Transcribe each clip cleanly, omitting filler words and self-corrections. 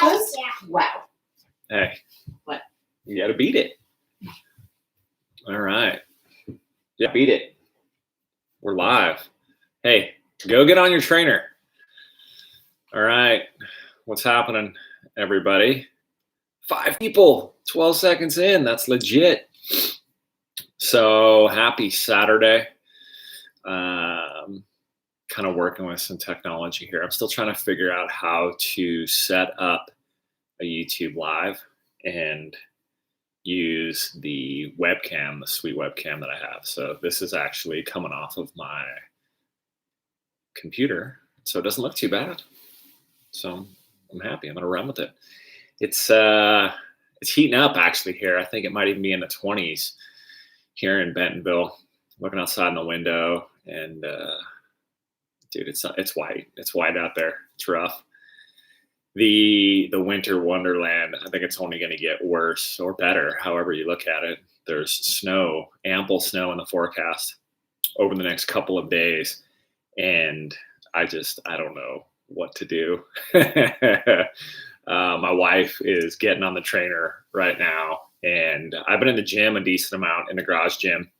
does? Yeah. Wow. Hey. What? You got to beat it. All right. Yeah, beat it. We're live. Hey, go get on your trainer. All right. What's happening, everybody? 5 people, 12 seconds in. That's legit. So happy Saturday. Kind of working with some technology here. I'm still trying to figure out how to set up a YouTube live and use the webcam, the sweet webcam that I have. So this is actually coming off of my computer, so it doesn't look too bad. So I'm happy. I'm gonna run with it. It's heating up actually here. I think it might even be in the 20s here in Bentonville. Looking outside in the window, and dude, it's white. It's white out there. It's rough. The winter wonderland, I think it's only going to get worse or better, however you look at it. There's snow, ample snow in the forecast over the next couple of days, and I don't know what to do. My wife is getting on the trainer right now, and I've been in the gym a decent amount, in the garage gym.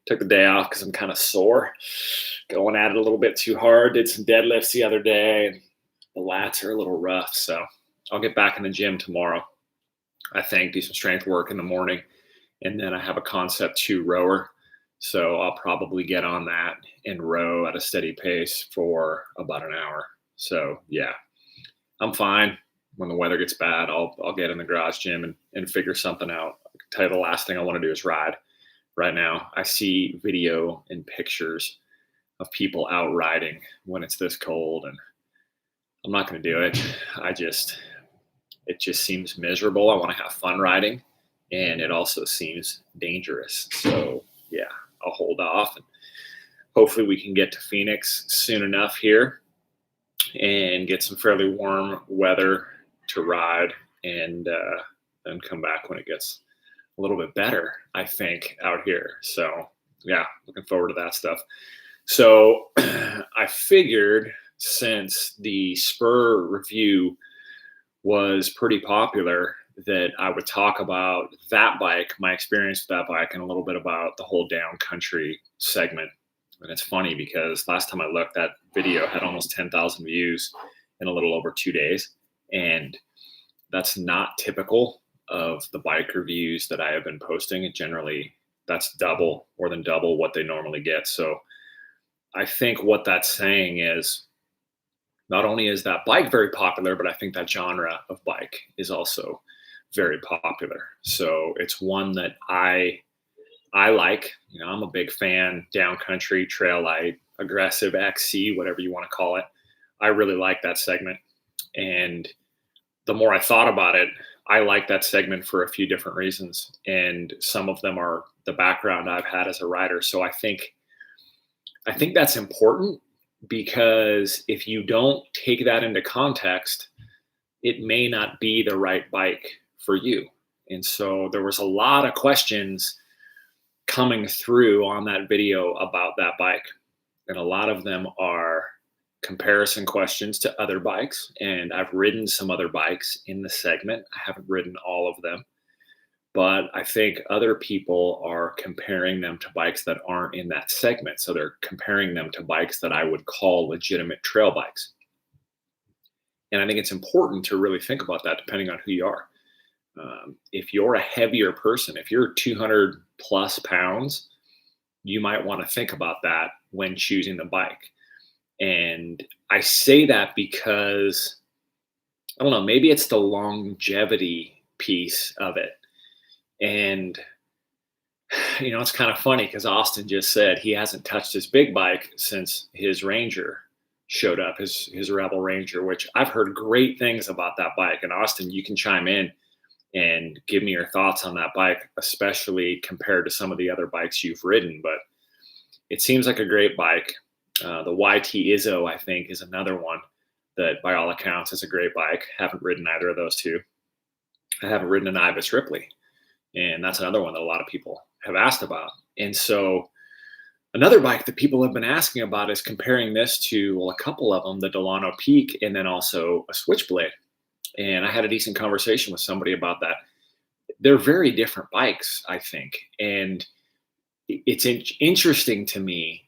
Took the day off because I'm kind of sore, going at it a little bit too hard. Did some deadlifts the other day, and the lats are a little rough, so I'll get back in the gym tomorrow. I think do some strength work in the morning, and then I have a Concept 2 rower, so I'll probably get on that and row at a steady pace for about an hour. So yeah, I'm fine. When the weather gets bad, I'll get in the garage gym and figure something out. I can tell you the last thing I want to do is ride. Right now, I see video and pictures of people out riding when it's this cold, and I'm not going to do it. It just seems miserable. I want to have fun riding, and it also seems dangerous. So yeah, I'll hold off, and hopefully we can get to Phoenix soon enough here and get some fairly warm weather to ride, and then come back when it gets a little bit better, I think, out here. So yeah, looking forward to that stuff. So I figured, since the Spur review was pretty popular, that I would talk about that bike, my experience with that bike, and a little bit about the whole down country segment. And it's funny because last time I looked, that video had almost 10,000 views in a little over 2 days. And that's not typical of the bike reviews that I have been posting. And generally, that's more than double what they normally get. So I think what that's saying is, not only is that bike very popular, but I think that genre of bike is also very popular. So it's one that I like. You know, I'm a big fan, downcountry, trail light, aggressive, XC, whatever you want to call it. I really like that segment. And the more I thought about it, I like that segment for a few different reasons. And some of them are the background I've had as a rider. So I think that's important, because if you don't take that into context, it may not be the right bike for you. And so there was a lot of questions coming through on that video about that bike. And a lot of them are comparison questions to other bikes. And I've ridden some other bikes in the segment. I haven't ridden all of them, but I think other people are comparing them to bikes that aren't in that segment. So they're comparing them to bikes that I would call legitimate trail bikes. And I think it's important to really think about that depending on who you are. If you're a heavier person, if you're 200 plus pounds, you might want to think about that when choosing the bike. And I say that because, I don't know, maybe it's the longevity piece of it. And, you know, it's kind of funny because Austin just said he hasn't touched his big bike since his Ranger showed up, his Rebel Ranger, which I've heard great things about that bike. And Austin, you can chime in and give me your thoughts on that bike, especially compared to some of the other bikes you've ridden. But it seems like a great bike. The YT Izzo, I think, is another one that by all accounts is a great bike. Haven't ridden either of those two. I haven't ridden an Ibis Ripley. And that's another one that a lot of people have asked about. And so another bike that people have been asking about is comparing this to, well, a couple of them, the Delano Peak, and then also a Switchblade. And I had a decent conversation with somebody about that. They're very different bikes, I think. And it's interesting to me.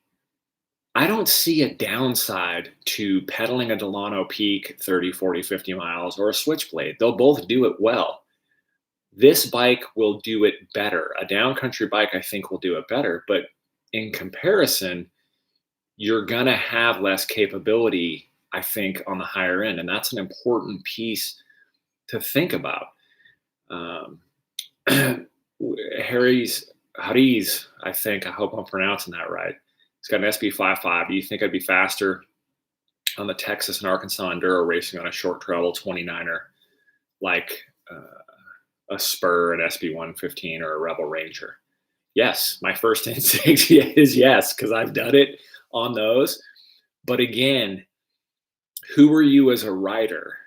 I don't see a downside to pedaling a Delano Peak 30, 40, 50 miles or a Switchblade. They'll both do it well. This bike will do it better. A downcountry bike, I think, will do it better. But in comparison, you're going to have less capability, I think, on the higher end. And that's an important piece to think about. Harry's, I think, I hope I'm pronouncing that right. He's got an SB55. Do you think I'd be faster on the Texas and Arkansas Enduro racing on a short travel 29er like a Spur, an SB115, or a Rebel Ranger? Yes, my first instinct is yes, because I've done it on those. But again, who are you as a rider?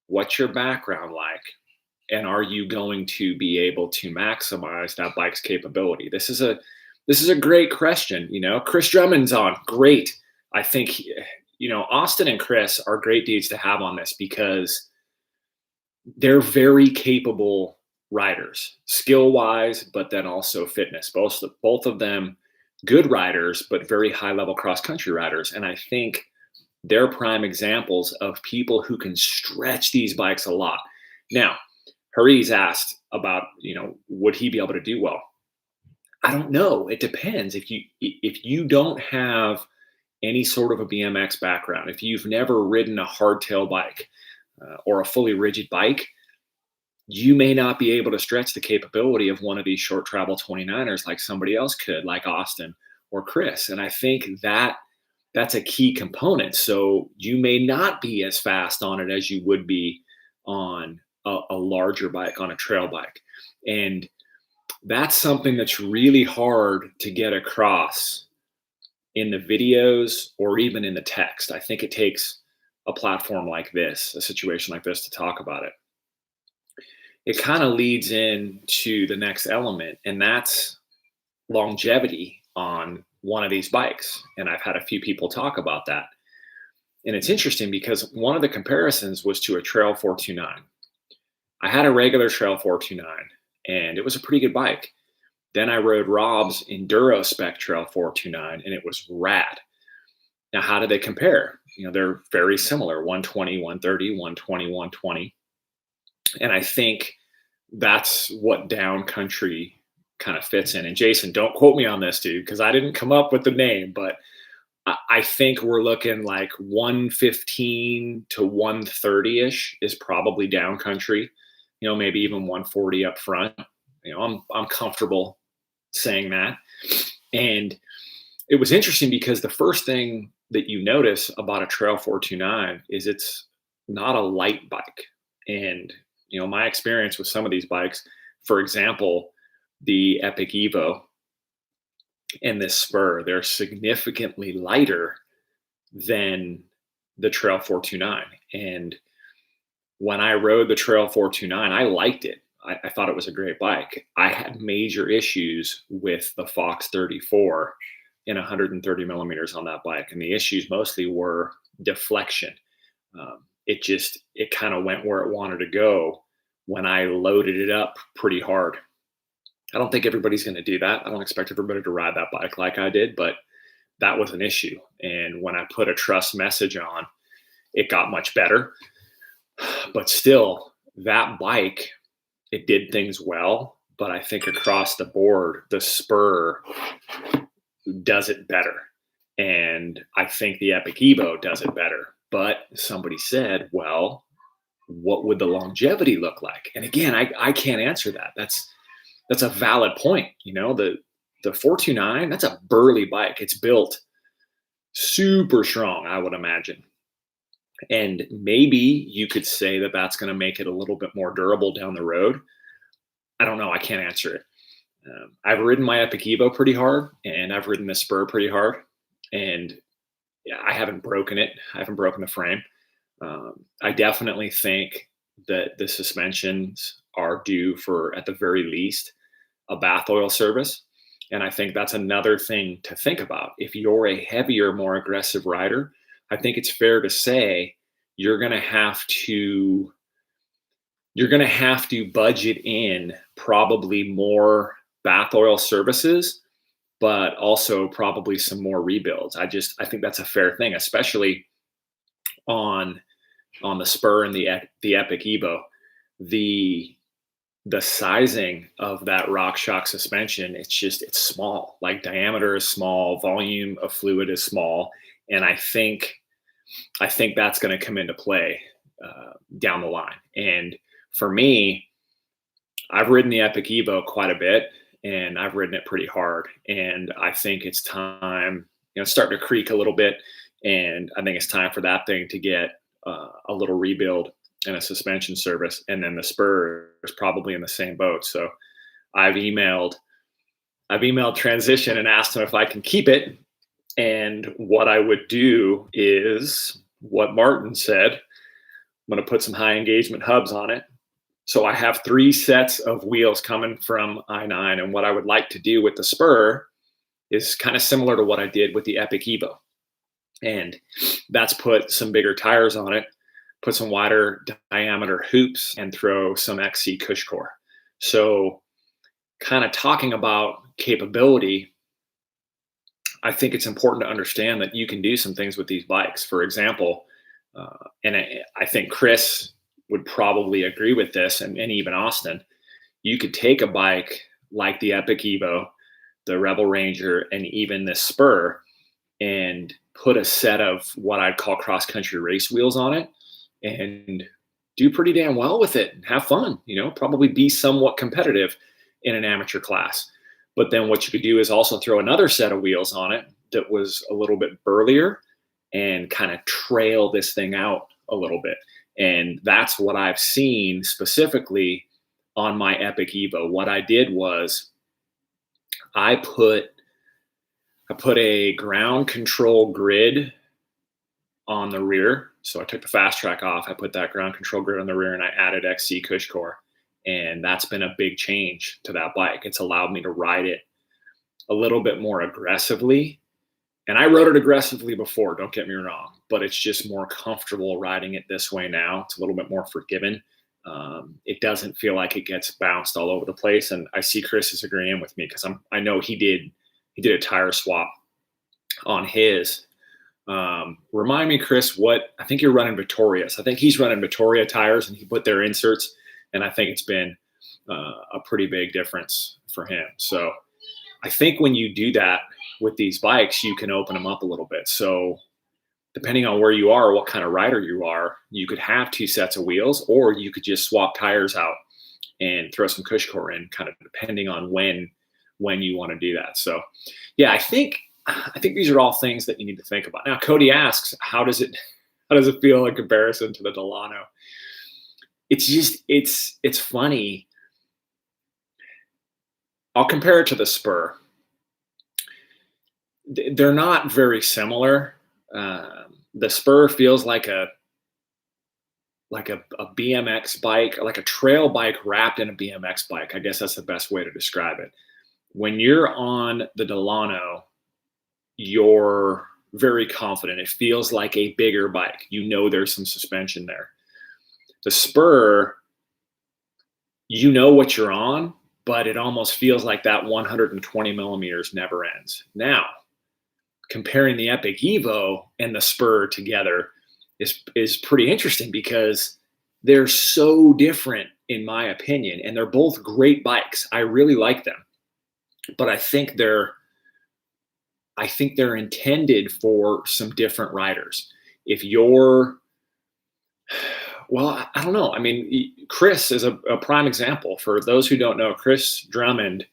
What's your background like? And are you going to be able to maximize that bike's capability? This is a great question. Chris Drummond's on. Great. I think, Austin and Chris are great dudes to have on this because they're very capable riders, skill-wise, but then also fitness. Both of them good riders, but very high-level cross-country riders. And I think they're prime examples of people who can stretch these bikes a lot. Now, Harry's asked about, would he be able to do well? I don't know. It depends. If you don't have any sort of a BMX background, if you've never ridden a hardtail bike or a fully rigid bike, you may not be able to stretch the capability of one of these short travel 29ers like somebody else could, like Austin or Chris. And I think that's a key component. So you may not be as fast on it as you would be on a larger bike, on a trail bike. And that's something that's really hard to get across in the videos or even in the text. I think it takes a platform like this, a situation like this, to talk about it. It kind of leads into the next element, and that's longevity on one of these bikes. And I've had a few people talk about that. And it's interesting because one of the comparisons was to a Trail 429. I had a regular Trail 429, and it was a pretty good bike. Then I rode Rob's Enduro Spec Trail 429, and it was rad. Now, how do they compare? They're very similar, 120, 130, 120, 120. And I think that's what downcountry kind of fits in. And Jason, don't quote me on this, dude, because I didn't come up with the name, but I think we're looking like 115 to 130-ish is probably downcountry, maybe even 140 up front. I'm comfortable saying that. And it was interesting because the first thing that you notice about a Trail 429 is it's not a light bike. And, my experience with some of these bikes, for example, the Epic Evo and this Spur, they're significantly lighter than the Trail 429. And when I rode the Trail 429, I liked it. I thought it was a great bike. I had major issues with the Fox 34 in 130 millimeters on that bike. And the issues mostly were deflection. It kind of went where it wanted to go when I loaded it up pretty hard. I don't think everybody's going to do that. I don't expect everybody to ride that bike like I did, but that was an issue. And when I put a trust message on, it got much better. But still, that bike, it did things well. But I think across the board, the Spur does it better. And I think the Epic Evo does it better. But somebody said, well, what would the longevity look like? And again, I can't answer that. That's a valid point. The 429, that's a burly bike. It's built super strong, I would imagine. And maybe you could say that that's going to make it a little bit more durable down the road. I don't know. I can't answer it. I've ridden my Epic Evo pretty hard, and I've ridden the Spur pretty hard. And I haven't broken it. I haven't broken the frame. I definitely think that the suspensions are due for, at the very least, a bath oil service. And I think that's another thing to think about. If you're a heavier, more aggressive rider, I think it's fair to say you're going to have to you're going to have to budget in probably more bath oil services, but also probably some more rebuilds. I think that's a fair thing, especially on the Spur and the Epic Evo. The sizing of that RockShox suspension, it's small. Like, diameter is small, volume of fluid is small, and I think that's going to come into play down the line. And for me, I've ridden the Epic Evo quite a bit, and I've ridden it pretty hard. And I think it's time, it's starting to creak a little bit, and I think it's time for that thing to get a little rebuild and a suspension service. And then the Spur is probably in the same boat. So I've emailed Transition and asked them if I can keep it. And what I would do is what Martin said. I'm going to put some high engagement hubs on it. So I have 3 sets of wheels coming from I9. And what I would like to do with the Spur is kind of similar to what I did with the Epic Evo. And that's put some bigger tires on it, put some wider diameter hoops, and throw some XC cush core. So kind of talking about capability, I think it's important to understand that you can do some things with these bikes. For example, and I think Chris would probably agree with this, and even Austin, you could take a bike like the Epic Evo, the Rebel Ranger, and even this Spur, and put a set of what I'd call cross-country race wheels on it and do pretty damn well with it and have fun, probably be somewhat competitive in an amateur class. But then what you could do is also throw another set of wheels on it that was a little bit burlier and kind of trail this thing out a little bit. And that's what I've seen specifically on my Epic Evo. What I did was I put a ground control grid on the rear. So I took the fast track off. I put that ground control grid on the rear, and I added XC cush core. And that's been a big change to that bike. It's allowed me to ride it a little bit more aggressively. And I rode it aggressively before, don't get me wrong, but it's just more comfortable riding it this way now. It's a little bit more forgiving. It doesn't feel like it gets bounced all over the place. And I see Chris is agreeing with me, because I know he did a tire swap on his. Remind me, Chris, I think you're running Vittorias. I think he's running Vittoria tires, and he put their inserts, and I think it's been a pretty big difference for him. So I think when you do that with these bikes, you can open them up a little bit. So depending on where you are, what kind of rider you are, you could have 2 sets of wheels, or you could just swap tires out and throw some cush core in, kind of depending on when you want to do that. So yeah, I think these are all things that you need to think about. Now, Cody asks, how does it feel in comparison to the Delano? It's funny. I'll compare it to the Spur. They're not very similar. The Spur feels like a BMX bike, like a trail bike wrapped in a BMX bike. I guess that's the best way to describe it. When you're on the Delano, you're very confident. It feels like a bigger bike. There's some suspension there. The Spur, what you're on, but it almost feels like that 120 millimeters never ends. Now, comparing the Epic Evo and the Spur together is pretty interesting, because they're so different in my opinion, and they're both great bikes. I really like them, but I think they're intended for some different riders. If you're, well, I don't know. I mean, Chris is a prime example. For those who don't know, Chris Drummond,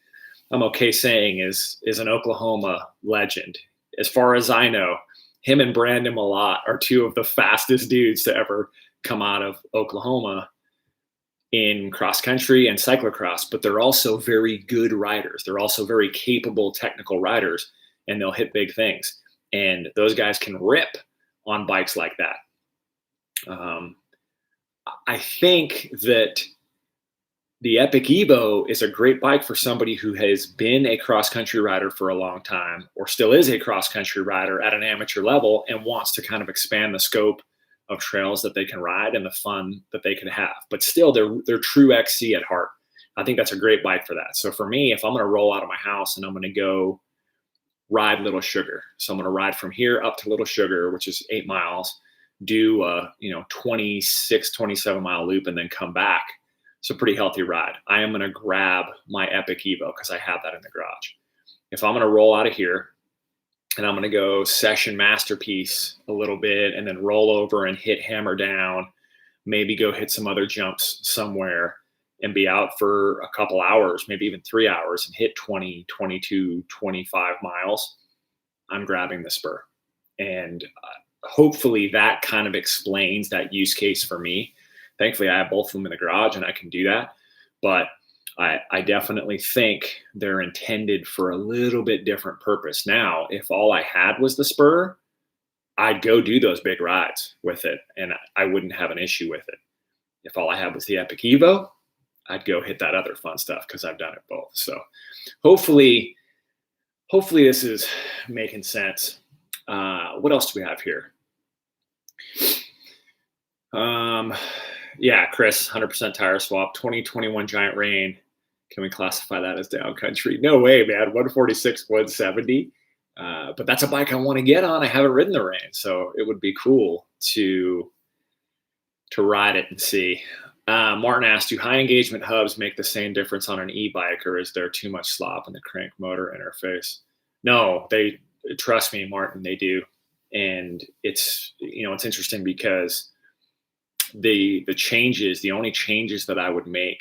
I'm okay saying, is an Oklahoma legend. As far as I know, him and Brandon Malott are 2 of the fastest dudes to ever come out of Oklahoma in cross country and cyclocross, but they're also very good riders. They're also very capable technical riders, and they'll hit big things. And those guys can rip on bikes like that. I think that the Epic Evo is a great bike for somebody who has been a cross-country rider for a long time, or still is a cross-country rider at an amateur level, and wants to kind of expand the scope of trails that they can ride and the fun that they can have. But still, they're true XC at heart. I think that's a great bike for that. So for me, if I'm going to roll out of my house and I'm going to go ride Little Sugar, so I'm going to ride from here up to Little Sugar, which is 8 miles, do a 26, 27 mile loop, and then come back. It's a pretty healthy ride. I am going to grab my Epic Evo because I have that in the garage. If I'm going to roll out of here and I'm going to go session masterpiece a little bit and then roll over and hit hammer down, maybe go hit some other jumps somewhere and be out for a couple hours, maybe even 3 hours, and hit 20, 22, 25 miles, I'm grabbing the Spur. And hopefully that kind of explains that use case for me. Thankfully, I have both of them in the garage and I can do that. But I definitely think they're intended for a little bit different purpose. Now, if all I had was the Spur, I'd go do those big rides with it and I wouldn't have an issue with it. If all I had was the Epic Evo, I'd go hit that other fun stuff because I've done it both. So hopefully this is making sense. What else do we have here? Yeah, Chris, 100% tire swap, 2021 Giant Rain. Can we classify that as down country? No way, man. 146, 170. But that's a bike I want to get on. I haven't ridden the Rain, so it would be cool to ride it and see. Martin asked, do high engagement hubs make the same difference on an e-bike, or is there too much slop in the crank motor interface? No, trust me, Martin, they do. And it's interesting because the only changes that I would make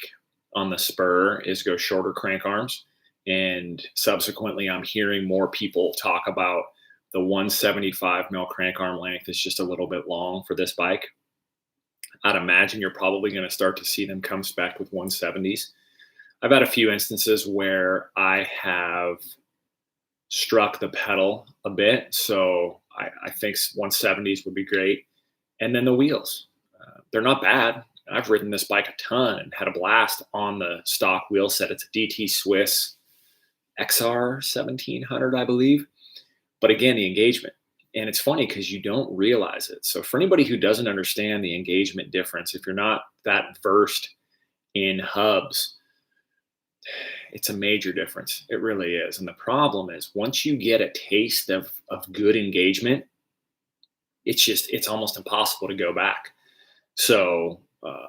on the Spur is go shorter crank arms. And subsequently, I'm hearing more people talk about the 175 mil crank arm length is just a little bit long for this bike. I'd imagine you're probably going to start to see them come spec with 170s. I've had a few instances where I have struck the pedal a bit. So I think 170s would be great. And then the wheels, they're not bad. I've ridden this bike a ton and had a blast on the stock wheel set. It's a DT Swiss XR 1700, I believe. But again, the engagement. And it's funny because you don't realize it. So for anybody who doesn't understand the engagement difference, if you're not that versed in hubs, it's a major difference. It really is. And the problem is once you get a taste of good engagement, it's almost impossible to go back. So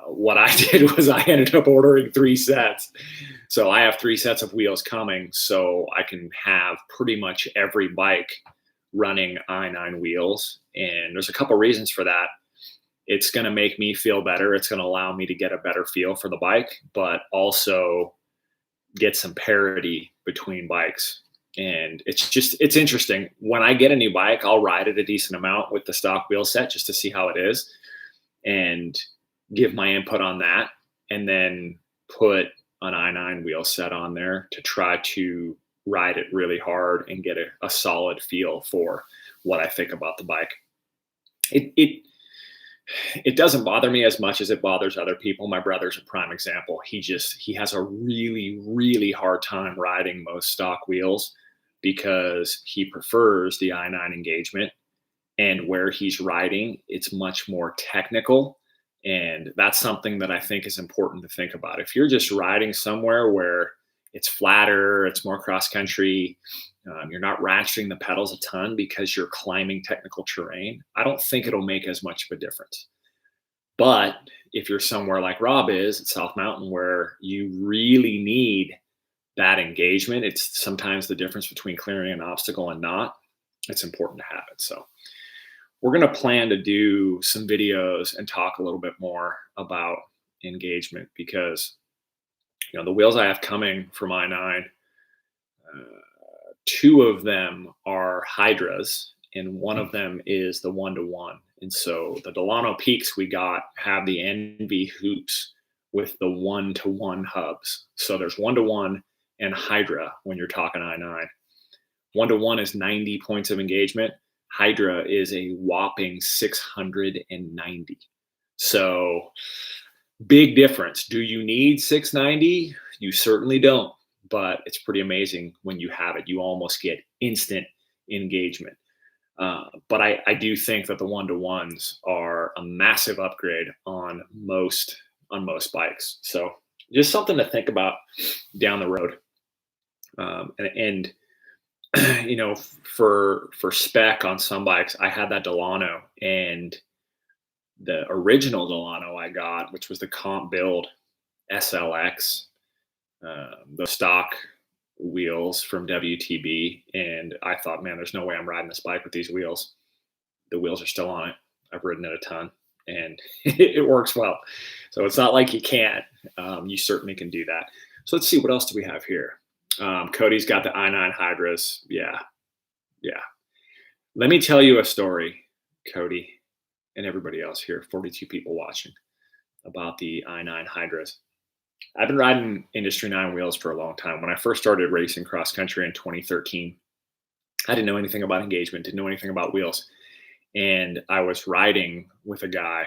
what I did was I ended up ordering 3 sets. So I have 3 sets of wheels coming so I can have pretty much every bike running i9 wheels. And there's a couple reasons for that. It's going to make me feel better. It's going to allow me to get a better feel for the bike, but also get some parity between bikes. And it's interesting. When I get a new bike, I'll ride it a decent amount with the stock wheel set just to see how it is and give my input on that, and then put an i9 wheel set on there to try to ride it really hard and get a solid feel for what I think about the bike. It doesn't bother me as much as it bothers other people. My brother's a prime example. He has a really, really hard time riding most stock wheels because he prefers the i9 engagement, and where he's riding, it's much more technical. And that's something that I think is important to think about. If you're just riding somewhere where it's flatter, it's more cross country, you're not ratcheting the pedals a ton because you're climbing technical terrain, I don't think it'll make as much of a difference. But if you're somewhere like Rob is at South Mountain where you really need that engagement, it's sometimes the difference between clearing an obstacle and not, it's important to have it. So we're going to plan to do some videos and talk a little bit more about engagement because the wheels I have coming from i9, 2 of them are Hydras and one of them is the 1-to-1. And so the Delano Peaks we got have the NV hoops with the 1-to-1 hubs. So there's 1-to-1 and Hydra when you're talking i9. 1-to-1 is 90 points of engagement. Hydra is a whopping 690. So big difference. Do you need 690? You certainly don't, but it's pretty amazing when you have it. You almost get instant engagement. But I do think that the 1-to-1s are a massive upgrade on most bikes. So just something to think about down the road. And for spec on some bikes, I had that Delano, and the original Delano I got, which was the comp build SLX, the stock wheels from WTB, and I thought, man, there's no way I'm riding this bike with these wheels. The wheels are still on it. I've ridden it a ton, and it works well. So it's not like you can't. You certainly can do that. So let's see, what else do we have here? Cody's got the i9 Hydras. Yeah. Let me tell you a story, Cody, and everybody else here, 42 people watching, about the i9 Hydras. I've been riding Industry 9 wheels for a long time. When I first started racing cross country in 2013, I didn't know anything about engagement, didn't know anything about wheels. And I was riding with a guy.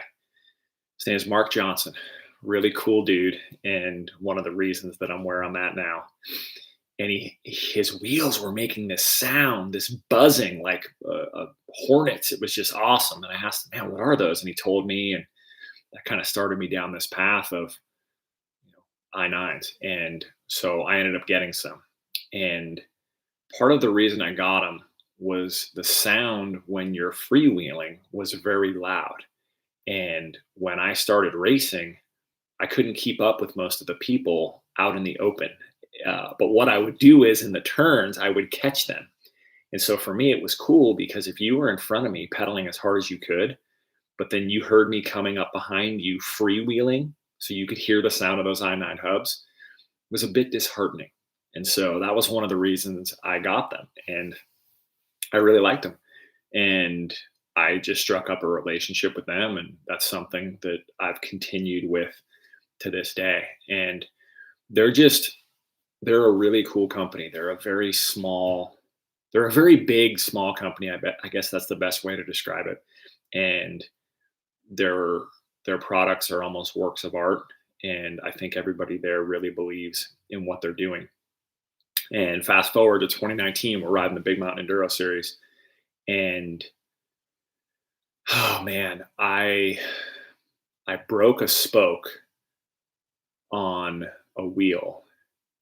His name is Mark Johnson, really cool dude, and one of the reasons that I'm where I'm at now. And his wheels were making this sound, this buzzing like hornets. It was just awesome. And I asked him, man, what are those? And he told me, and that kind of started me down this path of i9s. And so I ended up getting some. And part of the reason I got them was the sound when you're freewheeling was very loud. And when I started racing, I couldn't keep up with most of the people out in the open. But what I would do is in the turns, I would catch them. And so for me, it was cool because if you were in front of me pedaling as hard as you could, but then you heard me coming up behind you freewheeling, so you could hear the sound of those i9 hubs, it was a bit disheartening. And so that was one of the reasons I got them. And I really liked them. And I just struck up a relationship with them. And that's something that I've continued with to this day. And they're a really cool company. They're a very big, small company. I guess that's the best way to describe it. And their products are almost works of art. And I think everybody there really believes in what they're doing. And fast forward to 2019, we're riding the Big Mountain Enduro Series. And oh man, I broke a spoke on a wheel,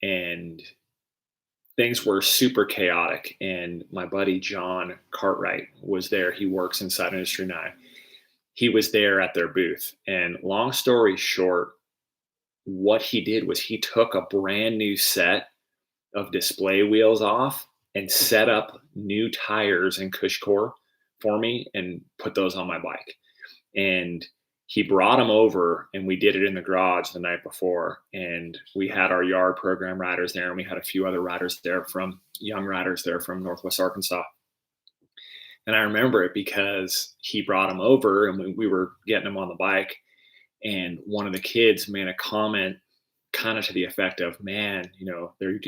and things were super chaotic. And my buddy John Cartwright was there. He works inside Industry 9. He was there at their booth. And long story short, what he did was he took a brand new set of display wheels off and set up new tires and cush core for me and put those on my bike. And he brought them over, and we did it in the garage the night before. And we had our yard program riders there, and we had a few other riders there young riders there from Northwest Arkansas. And I remember it because he brought them over, and we were getting them on the bike. And one of the kids made a comment kind of to the effect of, man,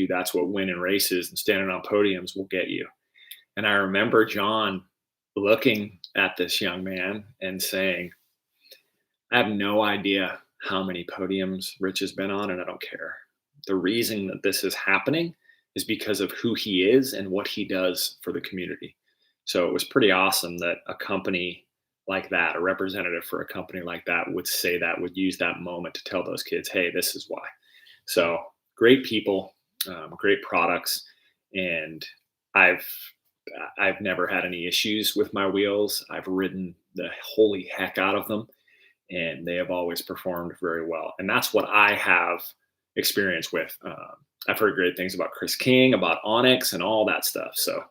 that's what winning races and standing on podiums will get you. And I remember John looking at this young man and saying, I have no idea how many podiums Rich has been on, and I don't care. The reason that this is happening is because of who he is and what he does for the community. So it was pretty awesome that a company like that, a representative for a company like that would say that, would use that moment to tell those kids, hey, this is why. So great people, great products. And I've never had any issues with my wheels. I've ridden the holy heck out of them, and they have always performed very well. And that's what I have experience with. I've heard great things about Chris King, about Onyx and all that stuff. So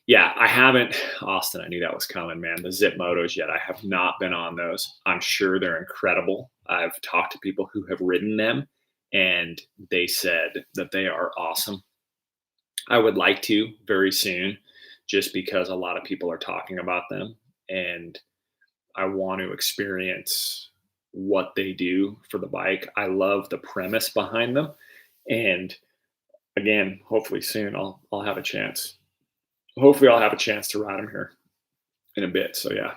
yeah, I haven't, Austin, I knew that was coming, man. The Zip Motos yet. I have not been on those. I'm sure they're incredible. I've talked to people who have ridden them, and they said that they are awesome. I would like to very soon, just because a lot of people are talking about them, and I want to experience what they do for the bike. I love the premise behind them. And again, hopefully soon I'll have a chance. Hopefully I'll have a chance to ride them here in a bit. So yeah.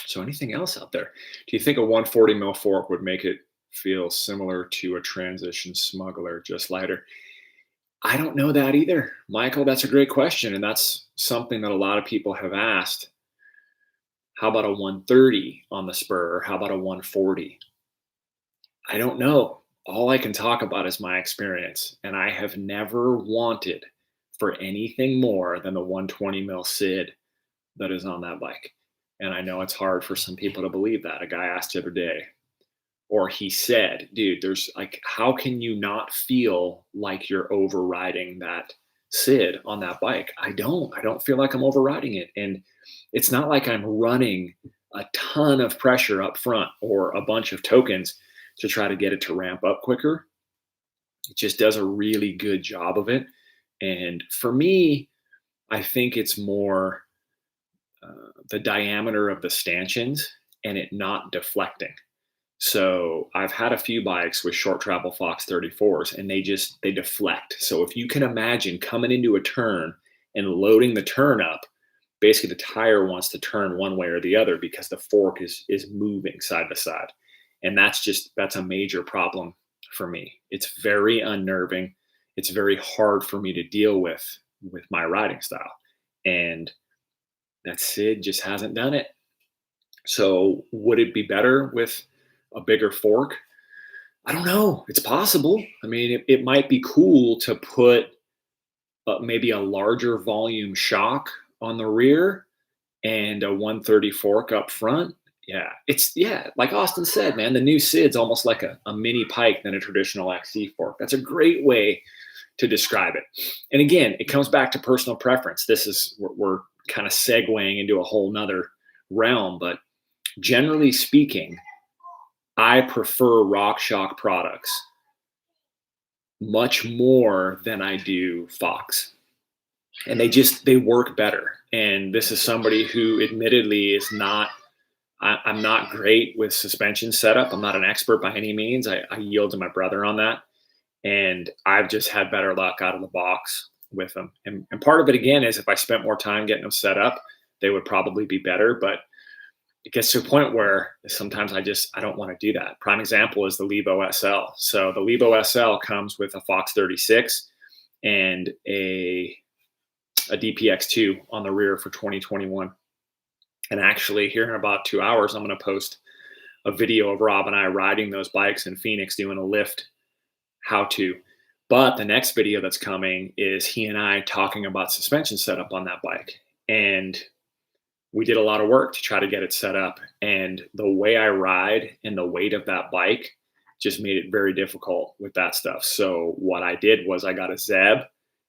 So anything else out there? Do you think a 140 mil fork would make it feel similar to a Transition Smuggler, just lighter? I don't know that either, Michael. That's a great question. And that's something that a lot of people have asked, how about a 130 on the spur? Or how about a 140? I don't know. All I can talk about is my experience. And I have never wanted for anything more than the 120 mil Sid that is on that bike. And I know it's hard for some people to believe that. A guy asked the other day, or he said, dude, there's like, how can you not feel like you're overriding that Sid on that bike? I don't feel like I'm overriding it. And it's not like I'm running a ton of pressure up front or a bunch of tokens to try to get it to ramp up quicker. It just does a really good job of it. And for me, I think it's more the diameter of the stanchions and it not deflecting. So I've had a few bikes with short travel Fox 34s and they deflect. So if you can imagine coming into a turn and loading the turn up, basically the tire wants to turn one way or the other because the fork is moving side to side. And that's a major problem for me. It's very unnerving. It's very hard for me to deal with my riding style. And that Sid just hasn't done it. So would it be better with a bigger fork? I don't know. It's possible. I mean, it might be cool to put maybe a larger volume shock on the rear and a 130 fork up front. Yeah, like Austin said, man, the new Sid's almost like a mini pike than a traditional XC fork. That's a great way to describe it. And again, it comes back to personal preference. We're kind of segueing into a whole nother realm, but generally speaking, I prefer RockShox products much more than I do Fox. And they work better. And this is somebody who admittedly is not, I'm not great with suspension setup. I'm not an expert by any means. I yield to my brother on that. And I've just had better luck out of the box with them. And part of it, again, is if I spent more time getting them set up, they would probably be better. But it gets to a point where sometimes I don't want to do that. Prime example is the Levo SL. So the Levo SL comes with a Fox 36 and a DPX2 on the rear for 2021. And actually, here in about 2 hours, I'm going to post a video of Rob and I riding those bikes in Phoenix doing a lift how-to. But the next video that's coming is he and I talking about suspension setup on that bike. And we did a lot of work to try to get it set up. And the way I ride and the weight of that bike just made it very difficult with that stuff. So what I did was I got a Zeb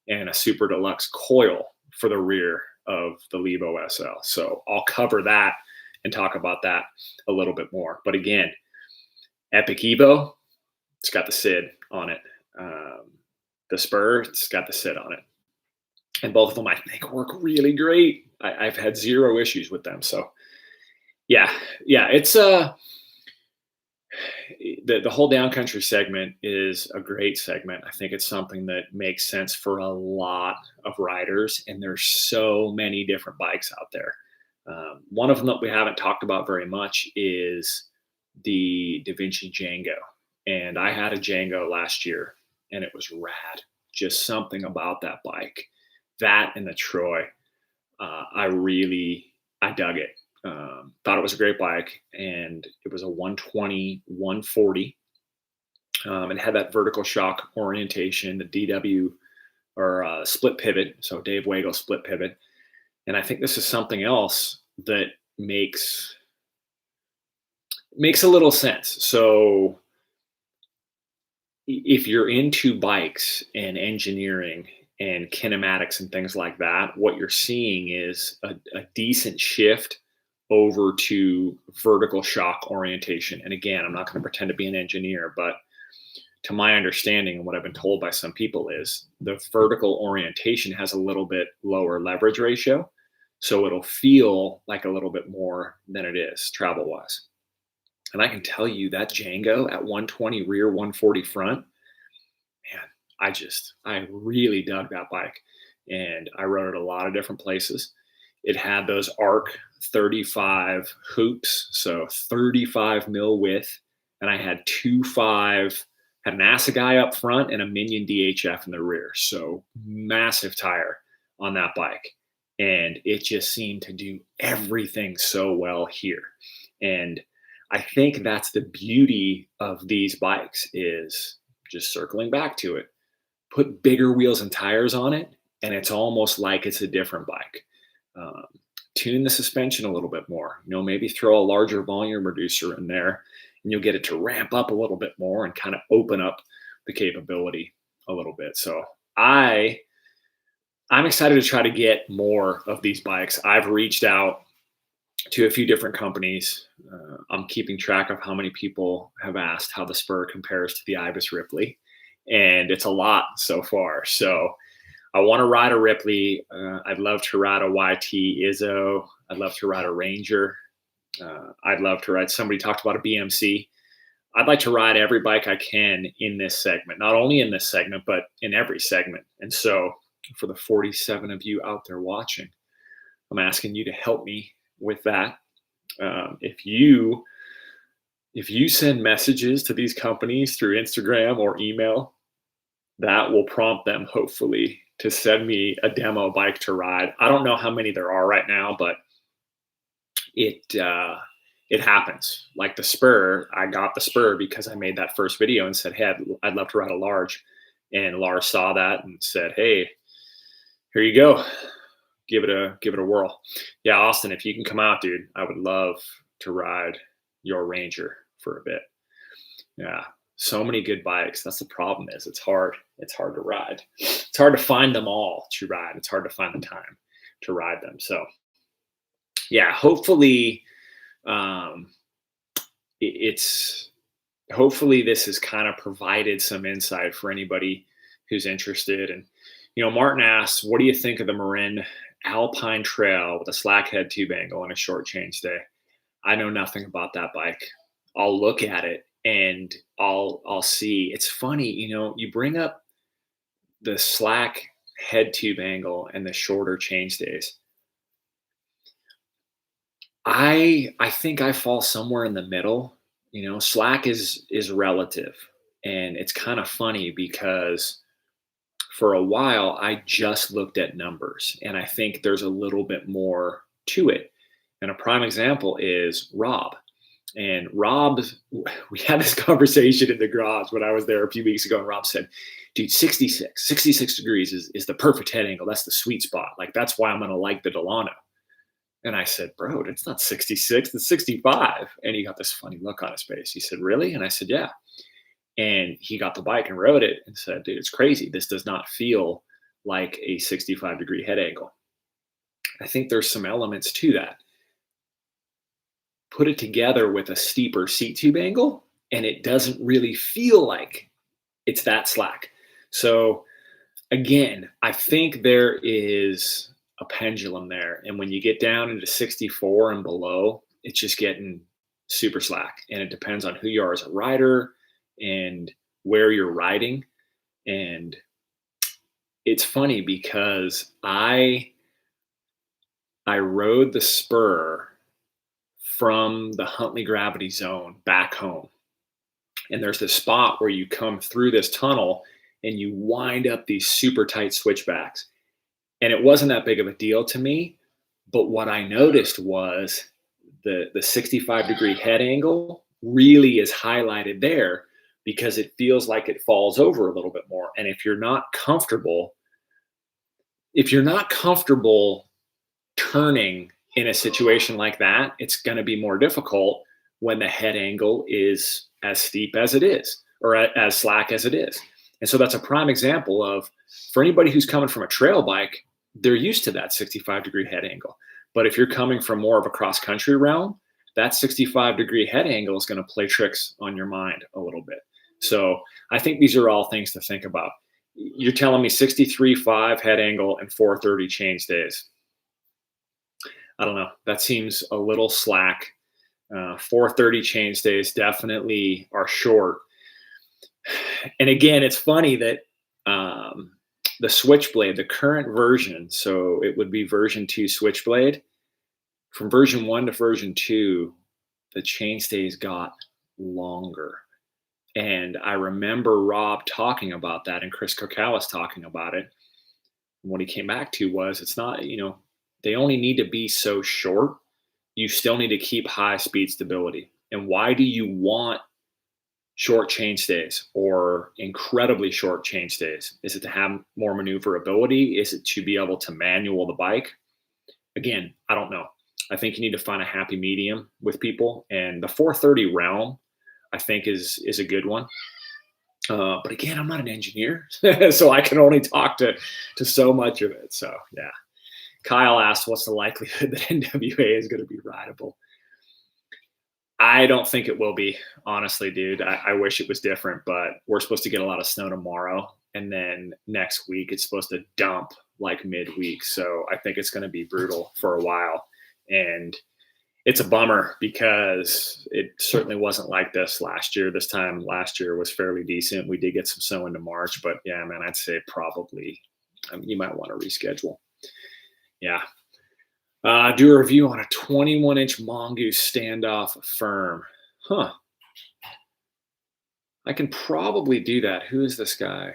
and a Super Deluxe coil for the rear of the Levo SL. So I'll cover that and talk about that a little bit more. But again, Epic Evo, it's got the Sid on it. The Spur, it's got the Sid on it. And both of them, I think, work really great. I've had zero issues with them. So yeah, it's the whole downcountry segment is a great segment. I think it's something that makes sense for a lot of riders, and there's so many different bikes out there. One of them that we haven't talked about very much is the DaVinci Django. And I had a Django last year, and it was rad. Just something about that bike. That and the Troy, I dug it. Thought it was a great bike, and it was a 120, 140. It had that vertical shock orientation, the DW or split pivot. So Dave Wagle split pivot. And I think this is something else that makes a little sense. So if you're into bikes and engineering and kinematics and things like that, what you're seeing is a decent shift over to vertical shock orientation. And again, I'm not going to pretend to be an engineer, but to my understanding and what I've been told by some people is the vertical orientation has a little bit lower leverage ratio. So it'll feel like a little bit more than it is travel wise. And I can tell you that Django at 120 rear, 140 front, man, I really dug that bike, and I rode it a lot of different places. It had those ARC 35 hoops, so 35 mil width, and I had had an Assegai up front and a Minion DHF in the rear, so massive tire on that bike. and it just seemed to do everything so well here. And I think that's the beauty of these bikes, is just circling back to it. Put bigger wheels and tires on it, and it's almost like it's a different bike. Um, Tune the suspension a little bit more. Maybe throw a larger volume reducer in there, and you'll get it to ramp up a little bit more and kind of open up the capability a little bit. So I'm excited to try to get more of these bikes. I've reached out to a few different companies. I'm keeping track of how many people have asked how the Spur compares to the Ibis Ripley, and it's a lot so far. So I want to ride a Ripley. I'd love to ride a YT Izzo. I'd love to ride a Ranger. I'd love to ride, somebody talked about a BMC. I'd like to ride every bike I can in this segment, not only in this segment, but in every segment. And so for the 47 of you out there watching, I'm asking you to help me with that. If you send messages to these companies through Instagram or email, that will prompt them, hopefully, to send me a demo bike to ride. I don't know how many there are right now, but it happens. Like the Spur, I got the Spur because I made that first video and said, hey, I'd love to ride a large. And Lars saw that and said, hey, here you go. Give it a whirl. Yeah, Austin, if you can come out, dude, I would love to ride your Ranger for a bit. Yeah, so many good bikes. That's the problem, is it's hard. It's hard to ride. It's hard to find them all to ride. It's hard to find the time to ride them. So yeah, hopefully hopefully this has kind of provided some insight for anybody who's interested. And Martin asks, what do you think of the Marin Alpine Trail with a slack head tube angle and a short chain stay? I know nothing about that bike. I'll look at it and I'll see. It's funny, you bring up the slack head tube angle and the shorter chain stays. I think I fall somewhere in the middle. Slack is relative, and it's kind of funny because for a while I just looked at numbers, and I think there's a little bit more to it. And a prime example is Rob. And Rob, we had this conversation in the garage when I was there a few weeks ago, and Rob said, dude, 66 degrees is the perfect head angle. That's the sweet spot. Like, that's why I'm going to like the Delano. And I said, bro, it's not 66, it's 65. And he got this funny look on his face. He said, really? And I said, yeah. And he got the bike and rode it and said, dude, it's crazy. This does not feel like a 65-degree head angle. I think there's some elements to that. Put it together with a steeper seat tube angle, and it doesn't really feel like it's that slack. So again, I think there is a pendulum there. And when you get down into 64 and below, it's just getting super slack. And it depends on who you are as a rider and where you're riding. And it's funny because I rode the Spur from the Huntley Gravity Zone back home. And there's this spot where you come through this tunnel and you wind up these super tight switchbacks. And it wasn't that big of a deal to me. But what I noticed was the 65-degree head angle really is highlighted there because it feels like it falls over a little bit more. And if you're not comfortable turning in a situation like that, it's going to be more difficult when the head angle is as steep as it is, or as slack as it is. And so that's a prime example of, for anybody who's coming from a trail bike, they're used to that 65-degree head angle. But if you're coming from more of a cross-country realm, that 65-degree head angle is going to play tricks on your mind a little bit. So I think these are all things to think about. You're telling me 63.5 head angle and 430 chain stays. I don't know. That seems a little slack. 430 chain stays definitely are short. And again, it's funny that the Switchblade, the current version, so it would be version 2 Switchblade, from version 1 to version 2, the chain stays got longer. And I remember Rob talking about that and Chris Kokalis talking about it. And what he came back to was, it's not, they only need to be so short. You still need to keep high speed stability. And why do you want short chainstays or incredibly short chainstays? Is it to have more maneuverability? Is it to be able to manual the bike? Again, I don't know. I think you need to find a happy medium with people, and the 430 realm, I think, is a good one. But again, I'm not an engineer, so I can only talk to so much of it. So yeah. Kyle asked, what's the likelihood that NWA is going to be rideable? I don't think it will be, honestly, dude. I wish it was different, but we're supposed to get a lot of snow tomorrow. And then next week, it's supposed to dump like midweek. So I think it's going to be brutal for a while. And it's a bummer because it certainly wasn't like this last year. This time last year was fairly decent. We did get some snow into March, but yeah, man, I'd say probably you might want to reschedule. Yeah. Do a review on a 21-inch mongoose standoff firm. Huh. I can probably do that. Who is this guy?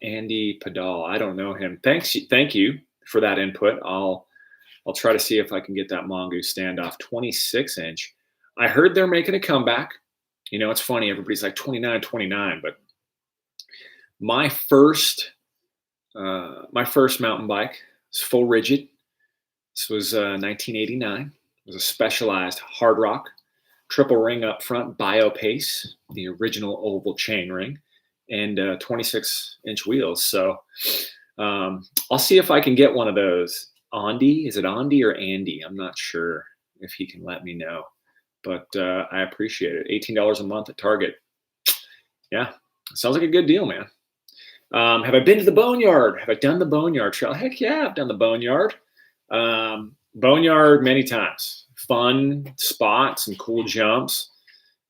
Andy Padal. I don't know him. Thank you for that input. I'll try to see if I can get that mongoose standoff 26-inch. I heard they're making a comeback. You know, it's funny. Everybody's like 29, but my first mountain bike was full rigid. This was 1989. It was a Specialized hard rock, triple ring up front, BioPace, the original oval chain ring, and 26-inch wheels. So I'll see if I can get one of those. Andy, is it Andy or Andy? I'm not sure if he can let me know, but I appreciate it. $18 a month at Target. Yeah, sounds like a good deal, man. Have I been to the Boneyard? Have I done the Boneyard Trail? Heck yeah, I've done the Boneyard. Boneyard many times. Fun spots and cool jumps.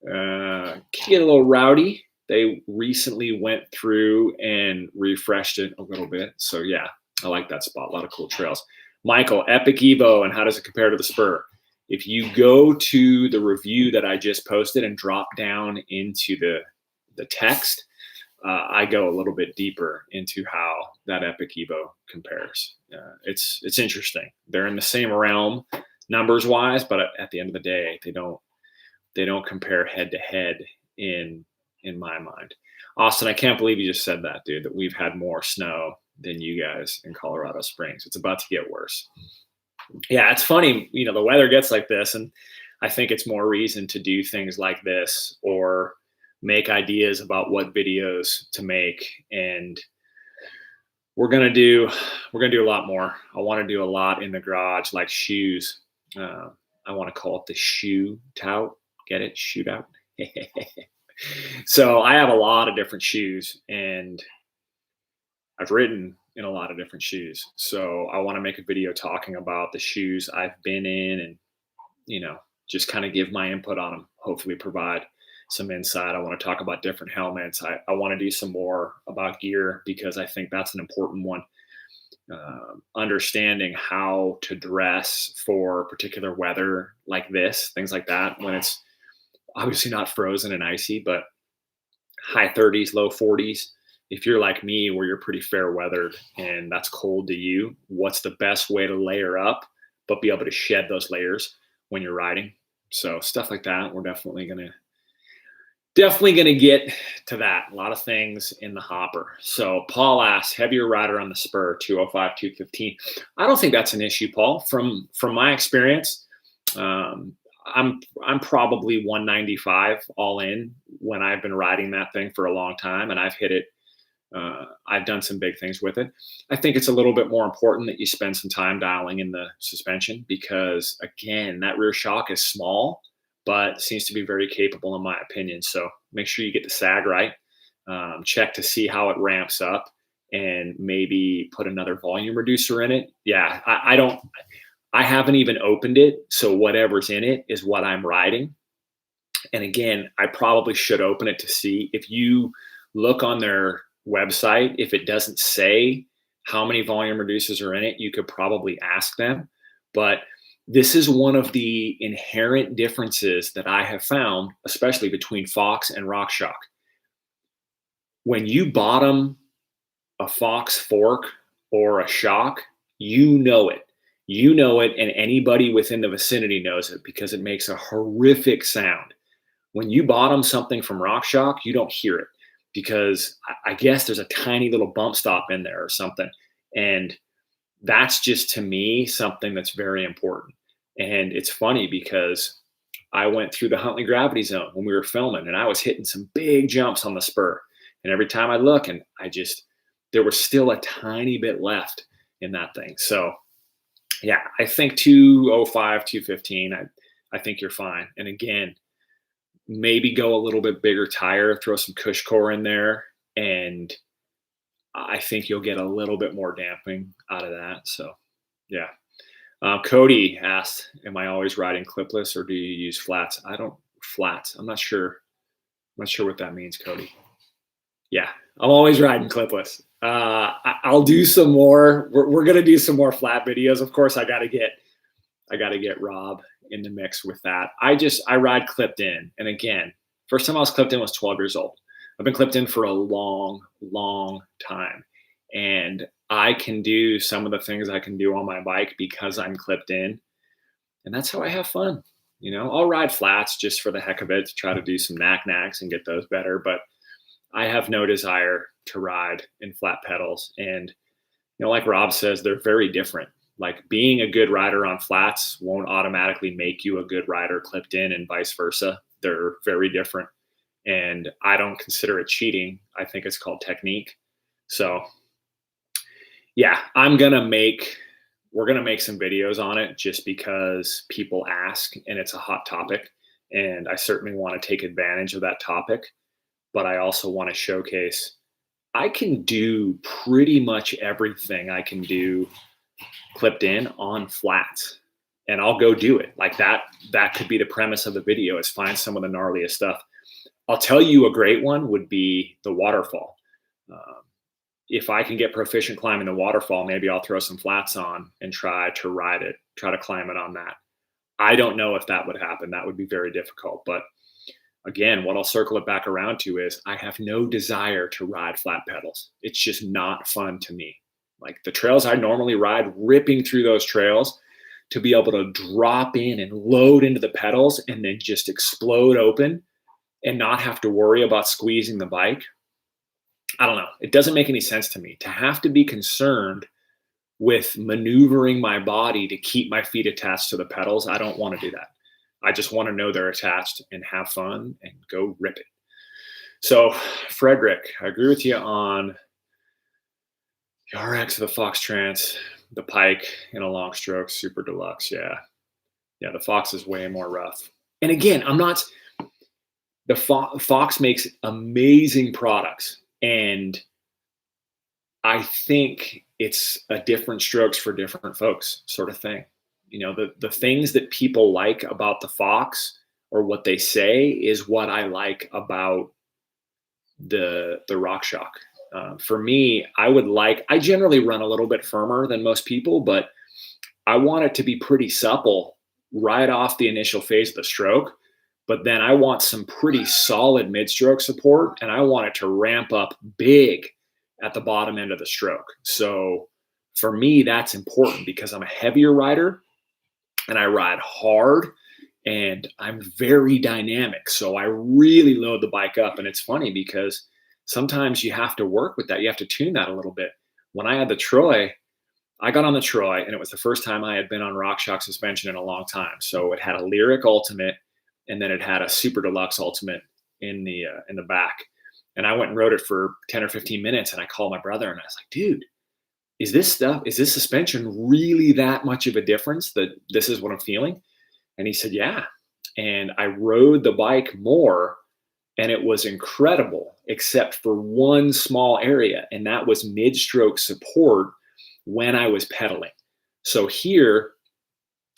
Can get a little rowdy. They recently went through and refreshed it a little bit. So yeah, I like that spot. A lot of cool trails. Michael, Epic Evo, and how does it compare to the Spur? If you go to the review that I just posted and drop down into the text, I go a little bit deeper into how that Epic Evo compares. It's interesting. They're in the same realm numbers wise, but at the end of the day, they don't compare head to head in my mind. Austin, I can't believe you just said that, dude, that we've had more snow than you guys in Colorado Springs. It's about to get worse. Yeah, it's funny. You know, the weather gets like this, and I think it's more reason to do things like this or make ideas about what videos to make. And we're gonna do a lot more. I want to do a lot in the garage, like shoes. I want to call it the shoe tout. Get it? Shootout. So I have a lot of different shoes, and I've ridden in a lot of different shoes. So I want to make a video talking about the shoes I've been in, and you know, just kind of give my input on them. Hopefully, provide some insight. I want to talk about different helmets. I want to do some more about gear because I think that's an important one. Understanding how to dress for particular weather like this, things like that, when it's obviously not frozen and icy, but high 30s, low 40s. If you're like me, where you're pretty fair weathered and that's cold to you, what's the best way to layer up, but be able to shed those layers when you're riding? So stuff like that, we're definitely gonna get to that. A lot of things in the hopper. So Paul asks, heavier rider on the Spur, 205, 215. I don't think that's an issue, Paul. From my experience, I'm probably 195 all in when I've been riding that thing for a long time, and I've hit it. I've done some big things with it. I think it's a little bit more important that you spend some time dialing in the suspension because, again, that rear shock is small, but seems to be very capable in my opinion. So make sure you get the sag right. Check to see how it ramps up and maybe put another volume reducer in it. Yeah, I haven't even opened it. So whatever's in it is what I'm riding. And again, I probably should open it to see. If you look on their website, if it doesn't say how many volume reducers are in it, you could probably ask them. But this is one of the inherent differences that I have found, especially between Fox and RockShox. When you bottom a Fox fork or a shock, You know it. You know it, and anybody within the vicinity knows it because it makes a horrific sound. When you bottom something from RockShox, you don't hear it because I guess there's a tiny little bump stop in there or something. And that's just to me something that's very important. And it's funny because I went through the Huntley gravity zone when we were filming and I was hitting some big jumps on the spur. And every time I look and there was still a tiny bit left in that thing. So yeah, I think 205, 215, I think you're fine. And again, maybe go a little bit bigger tire, throw some Cush core in there, and I think you'll get a little bit more damping out of that. So yeah. Cody asked, am I always riding clipless or do you use flats? Flats. I'm not sure. I'm not sure what that means, Cody. Yeah, I'm always riding clipless. I'll do some more. We're going to do some more flat videos. Of course, I got to get Rob in the mix with that. I ride clipped in. And again, first time I was clipped in was 12 years old. I've been clipped in for a long, long time. And I can do some of the things I can do on my bike because I'm clipped in. And that's how I have fun. You know, I'll ride flats just for the heck of it to try to do some knacks and get those better. But I have no desire to ride in flat pedals. And, you know, like Rob says, they're very different. Like being a good rider on flats won't automatically make you a good rider clipped in and vice versa. They're very different. And I don't consider it cheating. I think it's called technique. So yeah, we're going to make some videos on it just because people ask and it's a hot topic. And I certainly want to take advantage of that topic. But I also want to showcase I can do pretty much everything I can do clipped in on flats, and I'll go do it. Like that could be the premise of the video, is find some of the gnarliest stuff. I'll tell you a great one would be the waterfall. If I can get proficient climbing the waterfall, maybe I'll throw some flats on and try to ride it, try to climb it on that. I don't know if that would happen. That would be very difficult. But again, what I'll circle it back around to is I have no desire to ride flat pedals. It's just not fun to me. Like the trails I normally ride, ripping through those trails, to be able to drop in and load into the pedals and then just explode open and not have to worry about squeezing the bike. I don't know. It doesn't make any sense to me to have to be concerned with maneuvering my body to keep my feet attached to the pedals. I don't want to do that. I just want to know they're attached and have fun and go rip it. So Frederick, I agree with you on the RX, the Fox Trans, the Pike in a long stroke, super deluxe. Yeah. The Fox is way more rough. And again, the Fox makes amazing products. And I think it's a different strokes for different folks sort of thing. You know, the things that people like about the Fox or what they say is what I like about the RockShox. For me, I generally run a little bit firmer than most people, but I want it to be pretty supple right off the initial phase of the stroke. But then I want some pretty solid mid-stroke support, and I want it to ramp up big at the bottom end of the stroke. So for me, that's important because I'm a heavier rider and I ride hard and I'm very dynamic. So I really load the bike up. And it's funny because sometimes you have to work with that. You have to tune that a little bit. When I had the Troy, I got on the Troy and it was the first time I had been on RockShox suspension in a long time. So it had a Lyric Ultimate and then it had a Super Deluxe Ultimate in the back. And I went and rode it for 10 or 15 minutes and I called my brother and I was like, dude, is this suspension really that much of a difference that this is what I'm feeling? And he said, yeah. And I rode the bike more and it was incredible, except for one small area. And that was mid-stroke support when I was pedaling. So here,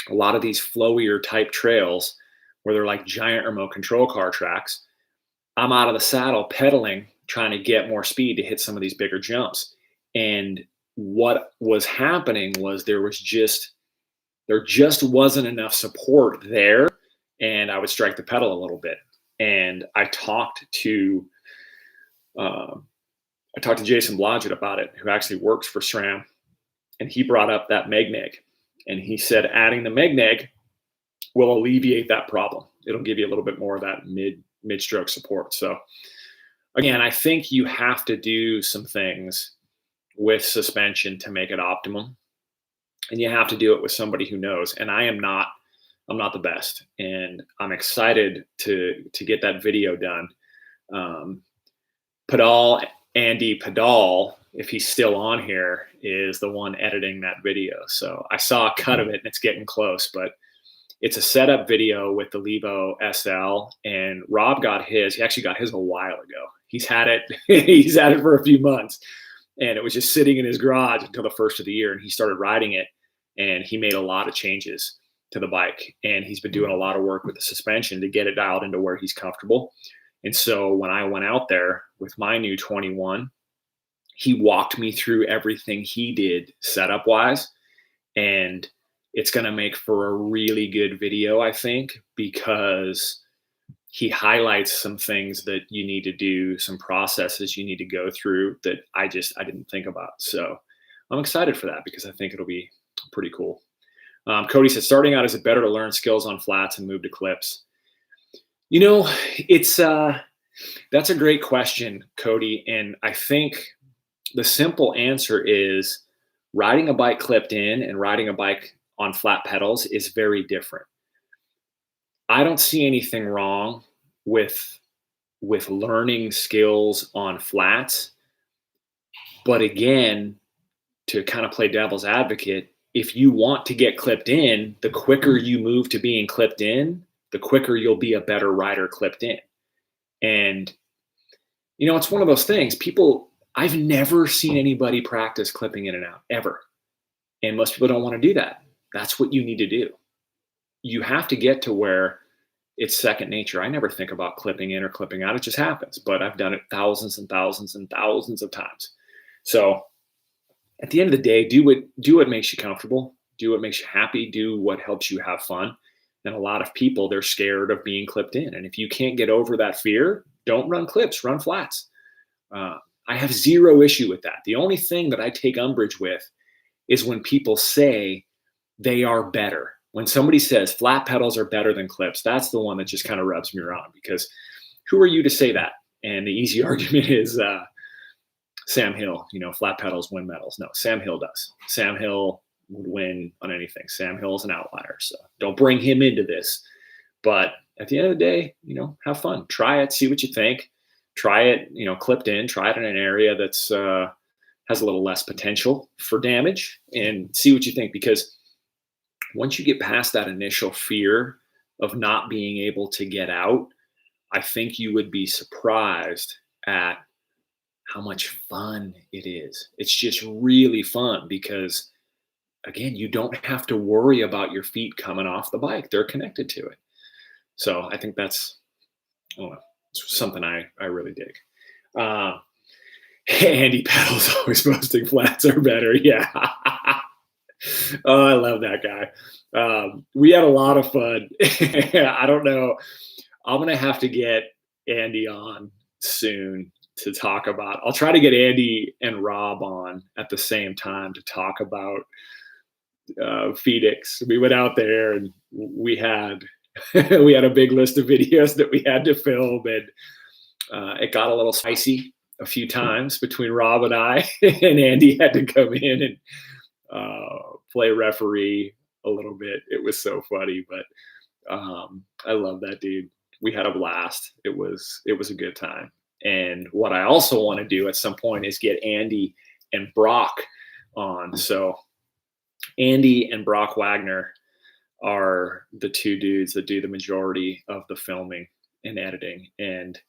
a lot of these flowier type trails where they're like giant remote control car tracks, I'm out of the saddle pedaling, trying to get more speed to hit some of these bigger jumps. And what was happening was there just wasn't enough support there. And I would strike the pedal a little bit. And I talked to Jason Blodgett about it, who actually works for SRAM. and he brought up that Megneg, and he said adding the Megneg will alleviate that problem. It'll give you a little bit more of that mid-stroke support. So again, I think you have to do some things with suspension to make it optimum, and you have to do it with somebody who knows. And I'm not the best, and I'm excited to get that video done. Andy Padal, if he's still on here, is the one editing that video. So I saw a cut of it, and it's getting close, but it's a setup video with the Levo SL, and Rob got his. He actually got his a while ago. He's had it. He's had it for a few months, and it was just sitting in his garage until the first of the year. And he started riding it, and he made a lot of changes to the bike, and he's been doing a lot of work with the suspension to get it dialed into where he's comfortable. And so when I went out there with my new 21, he walked me through everything he did setup wise, and it's going to make for a really good video, I think, because he highlights some things that you need to do, some processes you need to go through that I didn't think about. So I'm excited for that because I think it'll be pretty cool. Cody said, starting out, is it better to learn skills on flats and move to clips? You know, that's a great question, Cody. And I think the simple answer is riding a bike clipped in and riding a bike on flat pedals is very different. I don't see anything wrong with learning skills on flats. But again, to kind of play devil's advocate, if you want to get clipped in, the quicker you move to being clipped in, the quicker you'll be a better rider clipped in. And, you know, it's one of those things. I've never seen anybody practice clipping in and out, ever. And most people don't want to do that. That's what you need to do. You have to get to where it's second nature. I never think about clipping in or clipping out. It just happens. But I've done it thousands and thousands and thousands of times. So at the end of the day, do what makes you comfortable. Do what makes you happy. Do what helps you have fun. And a lot of people, they're scared of being clipped in. And if you can't get over that fear, don't run clips, run flats. I have zero issue with that. The only thing that I take umbrage with is when people say they are better. When somebody says flat pedals are better than clips, that's the one that just kind of rubs me wrong, because who are you to say that? And the easy argument is Sam Hill, you know, flat pedals win medals. No, Sam Hill does. Sam Hill would win on anything. Sam Hill is an outlier, so don't bring him into this. But at the end of the day, you know, have fun. Try it, see what you think. Try it, you know, clipped in. Try it in an area that's has a little less potential for damage, and see what you think. Because once you get past that initial fear of not being able to get out, I think you would be surprised at how much fun it is. It's just really fun because, again, you don't have to worry about your feet coming off the bike. They're connected to it. So I think that's, I don't know, it's something I really dig. Andy Pedals always posting flats are better. Yeah. Oh, I love that guy. We had a lot of fun. I don't know. I'm going to have to get Andy on soon to talk about. I'll try to get Andy and Rob on at the same time to talk about Phoenix. We went out there and we had a big list of videos that we had to film, and it got a little spicy a few times between Rob and I, and Andy had to come in and play referee a little bit. It was so funny, but I love that dude. We had a blast. It was a good time. And what I also want to do at some point is get Andy and Brock on. So Andy and Brock Wagner are the two dudes that do the majority of the filming and editing. And,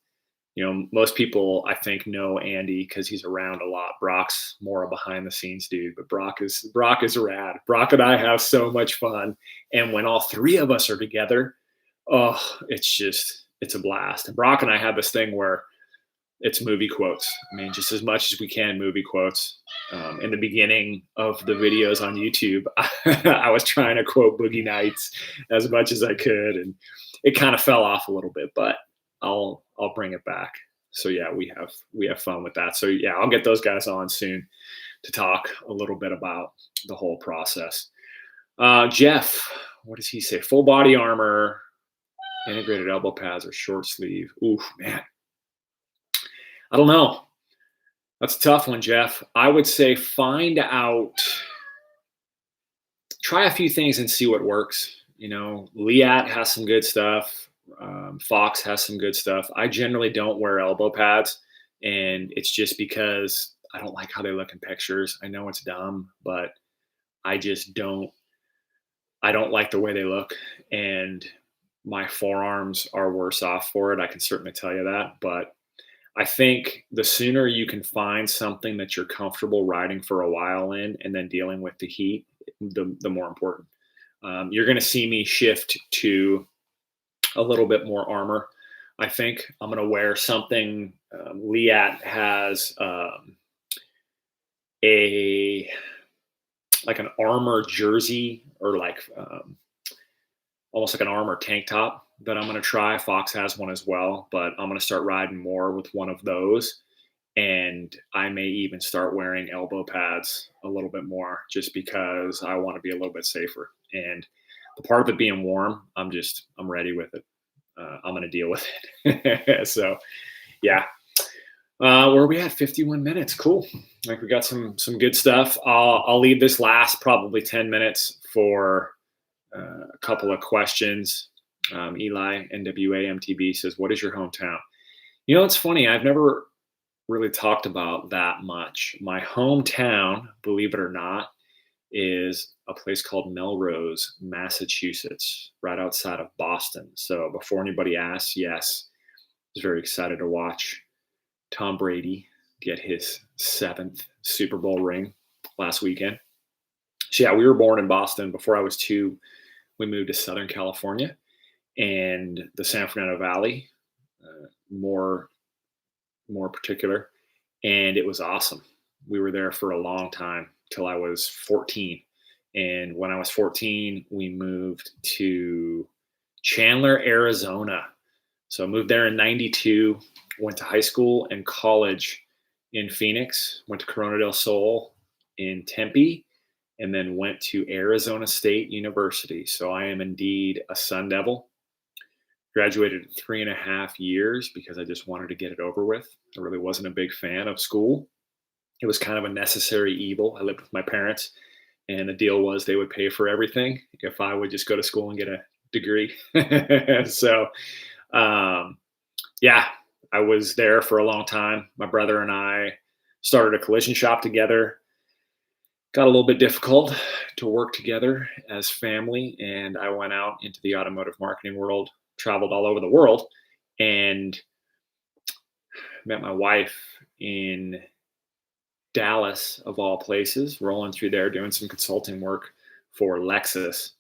you know, most people, I think, know Andy because he's around a lot. Brock's more a behind the scenes dude, but Brock is rad. Brock and I have so much fun. And when all three of us are together, oh, it's a blast. And Brock and I have this thing where it's movie quotes. I mean, just as much as we can, movie quotes. In the beginning of the videos on YouTube, I was trying to quote Boogie Nights as much as I could, and it kind of fell off a little bit, but I'll bring it back. So yeah, we have fun with that. So yeah, I'll get those guys on soon to talk a little bit about the whole process. Jeff, what does he say? Full body armor, integrated elbow pads, or short sleeve? Oof, man. I don't know. That's a tough one, Jeff. I would say find out, try a few things and see what works. You know, Liat has some good stuff. Fox has some good stuff. I generally don't wear elbow pads, and it's just because I don't like how they look in pictures. I know it's dumb, but I just don't. I don't like the way they look, and my forearms are worse off for it. I can certainly tell you that, but I think the sooner you can find something that you're comfortable riding for a while in and then dealing with the heat, the more important. You're going to see me shift to a little bit more armor. I think I'm going to wear something. Liat has a like an armor jersey, or like almost like an armor tank top that I'm going to try. Fox has one as well, but I'm going to start riding more with one of those. And I may even start wearing elbow pads a little bit more, just because I want to be a little bit safer. And the part of it being warm, I'm ready with it. I'm going to deal with it. So yeah. Where are we at? 51 minutes. Cool. Like, we got some good stuff. I'll leave this last probably 10 minutes for a couple of questions. Eli NWA MTB says, "What is your hometown?" You know, it's funny. I've never really talked about that much. My hometown, believe it or not, is a place called Melrose, Massachusetts, right outside of Boston. So before anybody asks, yes, I was very excited to watch Tom Brady get his 7th Super Bowl ring last weekend. So yeah, we were born in Boston. Before I was 2, we moved to Southern California and the San Fernando Valley, more particular, and it was awesome. We were there for a long time till I was 14. And when I was 14, we moved to Chandler, Arizona. So I moved there in 92, went to high school and college in Phoenix, went to Corona del Sol in Tempe, and then went to Arizona State University. So I am indeed a Sun Devil. Graduated in 3.5 years because I just wanted to get it over with. I really wasn't a big fan of school. It was kind of a necessary evil. I lived with my parents, and the deal was they would pay for everything if I would just go to school and get a degree. So, yeah, I was there for a long time. My brother and I started a collision shop together. Got a little bit difficult to work together as family, and I went out into the automotive marketing world, traveled all over the world, and met my wife in Dallas, of all places, rolling through there, doing some consulting work for Lexus.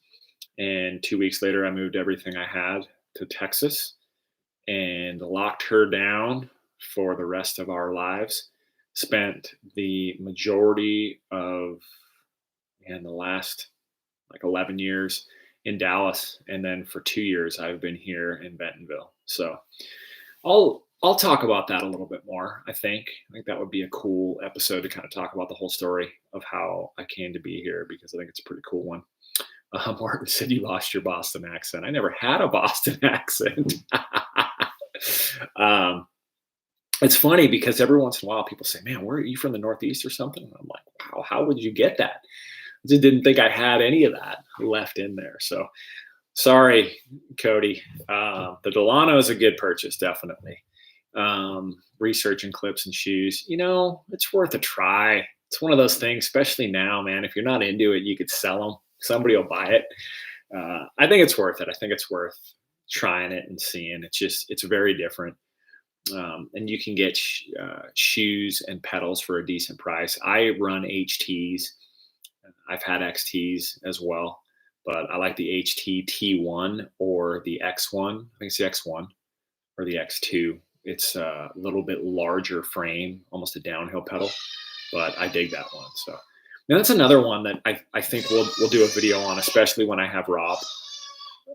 And 2 weeks later, I moved everything I had to Texas and locked her down for the rest of our lives. Spent the majority of the last like 11 years in Dallas, and then for 2 years I've been here in Bentonville. So I'll talk about that a little bit more. I think that would be a cool episode to kind of talk about the whole story of how I came to be here, because I think it's a pretty cool one. Martin said you lost your Boston accent. I never had a Boston accent. It's funny because every once in a while people say, "Man, where are you from, the Northeast or something?" And I'm like, "Wow, how would you get that?" I just didn't think I had any of that left in there. So sorry, Cody. The Delano is a good purchase, definitely. Researching clips and shoes, it's worth a try. It's one of those things, especially now, man. If you're not into it, you could sell them. Somebody will buy it. I think it's worth it. I think it's worth trying it and seeing. It's very different. And you can get shoes and pedals for a decent price. I run HTs. I've had XTs as well, but I like the HT T1 or the X1. I think it's the X1 or the X2. It's a little bit larger frame, almost a downhill pedal, but I dig that one. So now that's another one that I think we'll do a video on, especially when I have Rob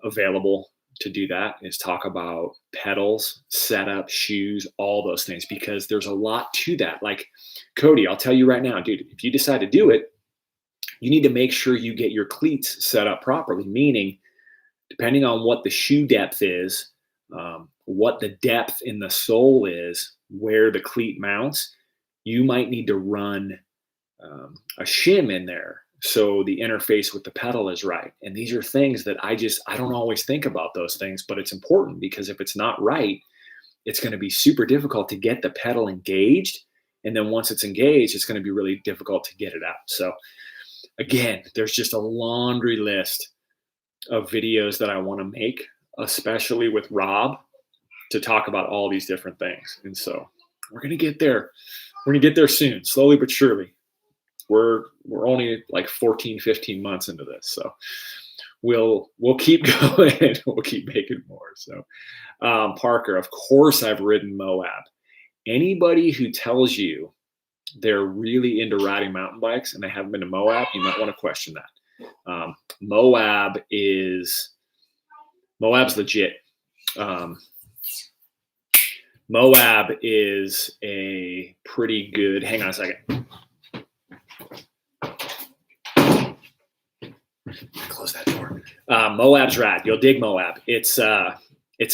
available to do that is talk about pedals, setup, shoes, all those things, because there's a lot to that. Like Cody, I'll tell you right now, dude, if you decide to do it, you need to make sure you get your cleats set up properly, meaning depending on what the shoe depth is, what the depth in the sole is, where the cleat mounts, you might need to run a shim in there so the interface with the pedal is right. And these are things that I don't always think about those things, but it's important because if it's not right, it's going to be super difficult to get the pedal engaged. And then once it's engaged, it's going to be really difficult to get it out. So again, there's just a laundry list of videos that I want to make, especially with Rob, to talk about all these different things. And so we're going to get there. We're going to get there soon, slowly but surely. We're only like 14, 15 months into this. So we'll keep going. We'll keep making more. So Parker, of course I've ridden Moab. Anybody who tells you they're really into riding mountain bikes and they haven't been to Moab, you might want to question that. Moab's legit. Moab is a pretty good, hang on a second. Close that door. Moab's rad. You'll dig Moab. It's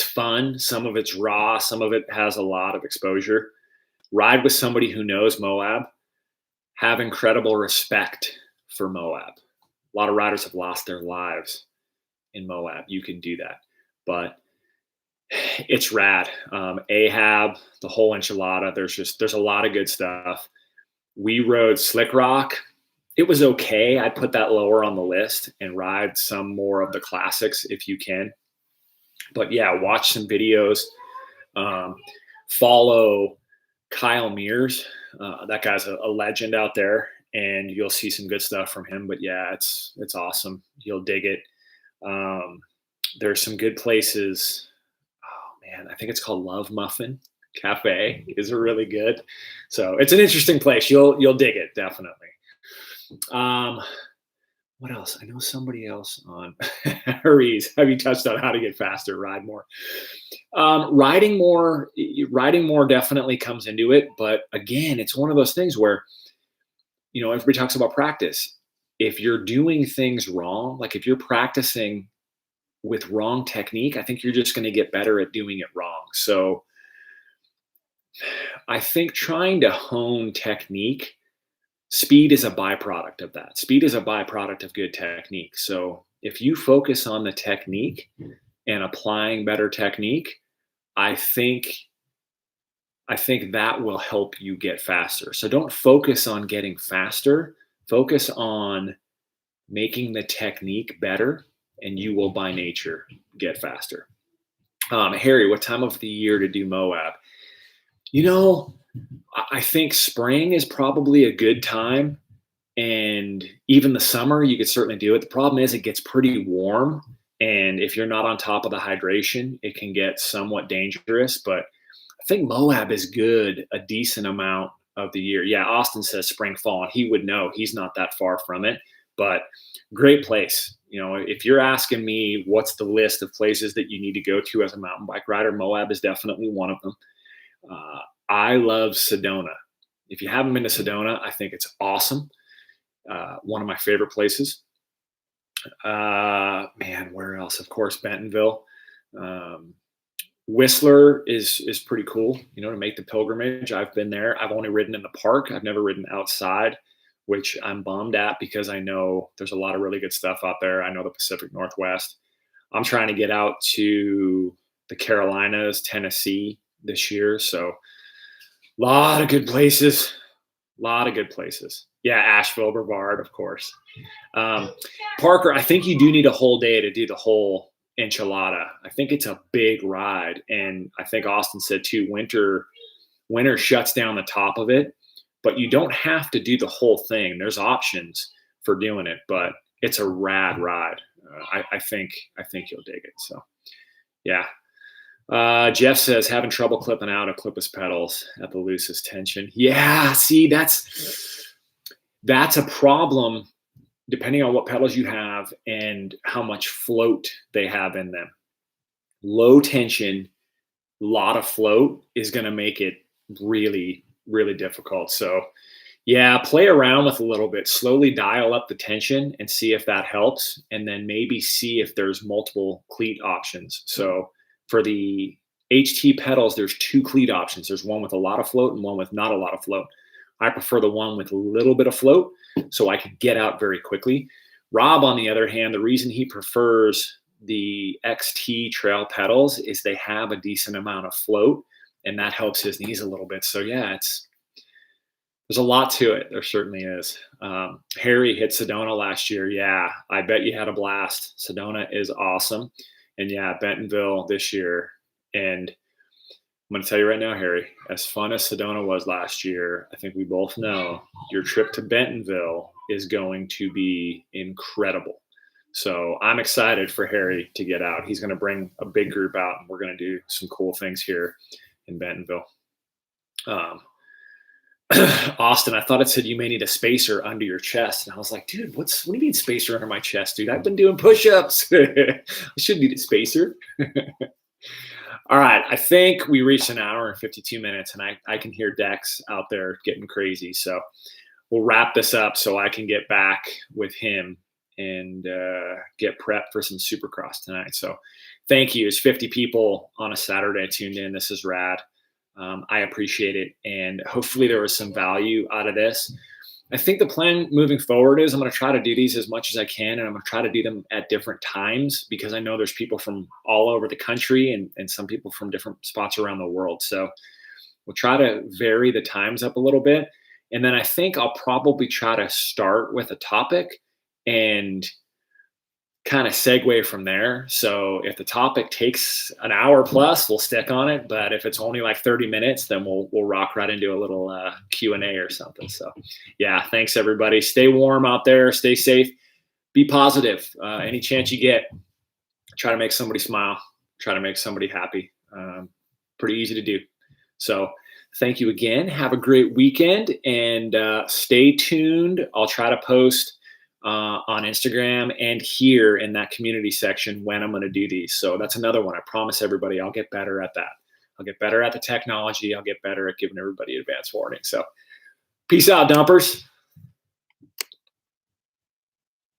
fun. Some of it's raw. Some of it has a lot of exposure. Ride with somebody who knows Moab. Have incredible respect for Moab. A lot of riders have lost their lives in Moab. You can do that, but it's rad. Ahab, the whole enchilada. There's a lot of good stuff. We rode Slick Rock. It was okay. I'd put that lower on the list and ride some more of the classics if you can. But yeah, watch some videos. Follow Kyle Mears. That guy's a legend out there, and you'll see some good stuff from him. But yeah, it's awesome. You'll dig it. There's some good places. Oh man, I think it's called Love Muffin Cafe. Is really good. So it's an interesting place. You'll dig it definitely. What else? I know somebody else on Harry's. Have you touched on how to get faster, ride more? Riding more definitely comes into it. But again, it's one of those things where, everybody talks about practice. If you're doing things wrong, like if you're practicing with wrong technique, I think you're just going to get better at doing it wrong. So I think trying to hone technique, speed is a byproduct of that. Speed is a byproduct of good technique. So if you focus on the technique and applying better technique, I think that will help you get faster. So don't focus on getting faster. Focus on making the technique better, and you will by nature get faster. Harry, what time of the year to do Moab? I think spring is probably a good time, and even the summer, you could certainly do it. The problem is it gets pretty warm, and if you're not on top of the hydration, it can get somewhat dangerous, but I think Moab is good a decent amount of the year. Yeah, Austin says spring, fall, and he would know. He's not that far from it, but great place. If you're asking me what's the list of places that you need to go to as a mountain bike rider, Moab is definitely one of them. I love Sedona. If you haven't been to Sedona, I think it's awesome. One of my favorite places. Where else? Of course, Bentonville. Whistler is pretty cool, to make the pilgrimage. I've been there. I've only ridden in the park. I've never ridden outside, which I'm bummed at because I know there's a lot of really good stuff out there. I know the Pacific Northwest. I'm trying to get out to the Carolinas, Tennessee this year. So a lot of good places. Yeah, Asheville, Brevard, of course. Parker, I think you do need a whole day to do the whole enchilada. I think it's a big ride. And I think Austin said too, winter shuts down the top of it, but you don't have to do the whole thing. There's options for doing it, but it's a rad ride. I think you'll dig it. So yeah. Jeff says, having trouble clipping out of Clipless pedals at the loosest tension. Yeah, see, that's a problem depending on what pedals you have and how much float they have in them. low tension, lot of float is going to make it really, really difficult. So yeah, play around with a little bit, slowly dial up the tension and see if that helps. And then maybe see if there's multiple cleat options. So for the HT pedals, there's two cleat options. There's one with a lot of float and one with not a lot of float. I prefer the one with a little bit of float so I can get out very quickly. Rob, on the other hand, the reason he prefers the XT trail pedals is they have a decent amount of float, and that helps his knees a little bit. So yeah, there's a lot to it. There certainly is. Harry hit Sedona last year. Yeah, I bet you had a blast. Sedona is awesome. And yeah, Bentonville this year. And I'm going to tell you right now, Harry, as fun as Sedona was last year, I think we both know your trip to Bentonville is going to be incredible. So I'm excited for Harry to get out. He's going to bring a big group out, and we're going to do some cool things here in Bentonville. Austin, I thought it said you may need a spacer under your chest. And I was like, dude, what do you mean spacer under my chest, dude? I've been doing push-ups. I should need a spacer. All right. I think we reached an hour and 52 minutes, and I can hear Dex out there getting crazy. So we'll wrap this up so I can get back with him and get prepped for some Supercross tonight. So thank you. It's 50 people on a Saturday tuned in. This is rad. I appreciate it. And hopefully there was some value out of this. I think the plan moving forward is I'm going to try to do these as much as I can, and I'm going to try to do them at different times because I know there's people from all over the country and some people from different spots around the world. So we'll try to vary the times up a little bit. And then I think I'll probably try to start with a topic and kind of segue from there. So if the topic takes an hour plus, we'll stick on it. But if it's only like 30 minutes, then we'll rock right into a little Q&A or something. So yeah, thanks everybody. Stay warm out there. Stay safe. Be positive. Any chance you get, try to make somebody smile. Try to make somebody happy. Pretty easy to do. So thank you again. Have a great weekend and stay tuned. I'll try to post on Instagram and here in that community section when I'm going to do these. So that's another one. I promise everybody I'll get better at that. I'll get better at the technology. I'll get better at giving everybody advance warning. So peace out, dumpers.